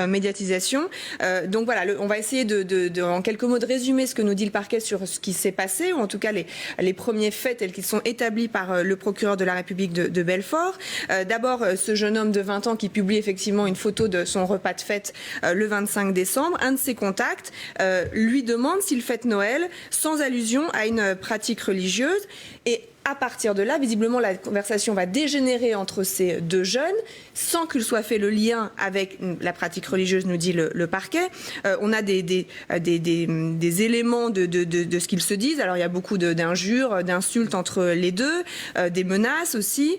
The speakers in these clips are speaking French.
Médiatisation. Donc voilà, on va essayer en quelques mots de résumer ce que nous dit le parquet sur ce qui s'est passé, ou en tout cas les premiers faits tels qu'ils sont établis par le procureur de la République de Belfort. D'abord, ce jeune homme de 20 ans qui publie effectivement une photo de son repas de fête le 25 décembre. Un de ses contacts lui demande s'il fête Noël sans allusion à une pratique religieuse. Et à partir de là, visiblement, la conversation va dégénérer entre ces deux jeunes, sans qu'il soit fait le lien avec la pratique religieuse, nous dit le parquet. On a des éléments de ce qu'ils se disent. Alors, il y a beaucoup d'injures, d'insultes entre les deux, des menaces aussi.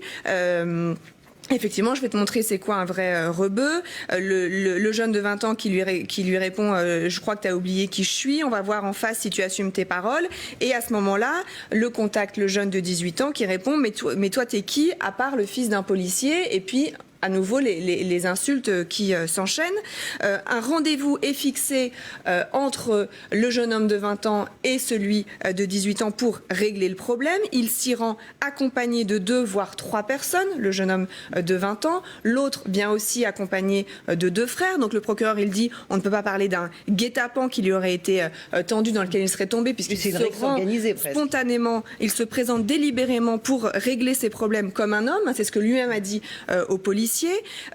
Effectivement, je vais te montrer c'est quoi un vrai rebeu. Le jeune de 20 ans qui lui répond je crois que tu as oublié qui je suis, on va voir en face si tu assumes tes paroles. Et à ce moment-là, le contacte le jeune de 18 ans qui répond mais toi t'es qui à part le fils d'un policier? Et puis à nouveau les insultes qui s'enchaînent. Un rendez-vous est fixé entre le jeune homme de 20 ans et celui de 18 ans pour régler le problème. Il s'y rend accompagné de 2 voire 3 personnes, le jeune homme de 20 ans. L'autre vient aussi accompagné de 2 frères. Donc le procureur, il dit on ne peut pas parler d'un guet-apens qui lui aurait été tendu, dans lequel il serait tombé, puisqu'il se rend spontanément, il se présente délibérément pour régler ses problèmes comme un homme. C'est ce que lui-même a dit aux policiers.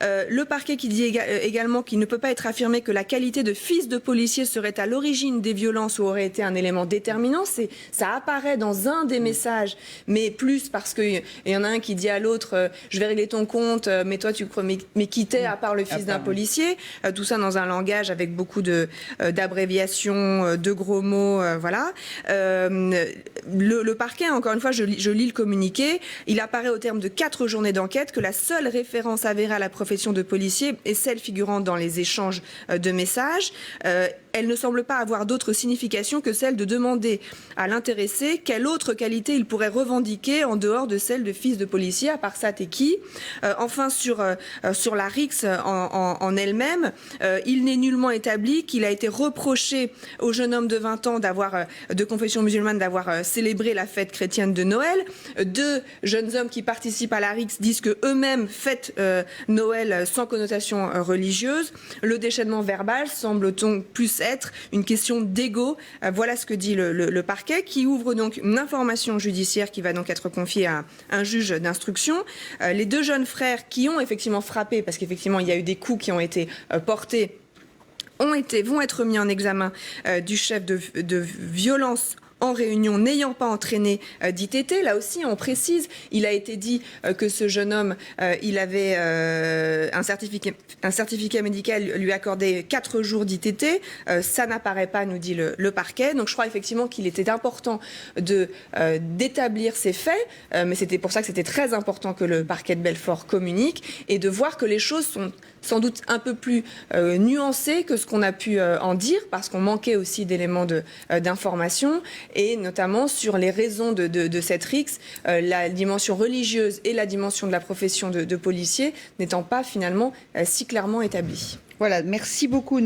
Le parquet qui dit également qu'il ne peut pas être affirmé que la qualité de fils de policier serait à l'origine des violences ou aurait été un élément déterminant. Ça apparaît dans un des messages, mais plus parce qu'il y en a un qui dit à l'autre je vais régler ton compte, mais toi tu crois mais qui t'es à part le fils d'un policier. Tout ça dans un langage avec beaucoup d'abréviations, de gros mots, voilà. Le parquet, encore une fois, je lis le communiqué, il apparaît au terme de 4 journées d'enquête que la seule référence avérée à la profession de policier est celle figurant dans les échanges de messages. Elle ne semble pas avoir d'autre signification que celle de demander à l'intéressé quelle autre qualité il pourrait revendiquer en dehors de celle de fils de policier, à part ça t'es qui. Enfin, sur la rixe en elle-même, il n'est nullement établi qu'il a été reproché au jeune homme de 20 ans de confession musulmane d'avoir célébré la fête chrétienne de Noël. 2 jeunes hommes qui participent à la rixe disent que eux-mêmes fêtent Noël sans connotation religieuse. Le déchaînement verbal semble donc plus être une question d'ego. Voilà ce que dit le parquet, qui ouvre donc une information judiciaire qui va donc être confiée à un juge d'instruction. Les 2 jeunes frères qui ont effectivement frappé, parce qu'effectivement il y a eu des coups qui ont été portés, vont être mis en examen du chef de violence en réunion n'ayant pas entraîné d'ITT. Là aussi, on précise, il a été dit que ce jeune homme, il avait un certificat médical lui accordait 4 jours d'ITT. Ça n'apparaît pas, nous dit le parquet. Donc je crois effectivement qu'il était important d'établir ces faits, mais c'était pour ça que c'était très important que le parquet de Belfort communique et de voir que les choses sont sans doute un peu plus nuancées que ce qu'on a pu en dire, parce qu'on manquait aussi d'éléments d'information, et notamment sur les raisons de cette rixe, la dimension religieuse et la dimension de la profession de policier n'étant pas finalement si clairement établies. Voilà, merci beaucoup.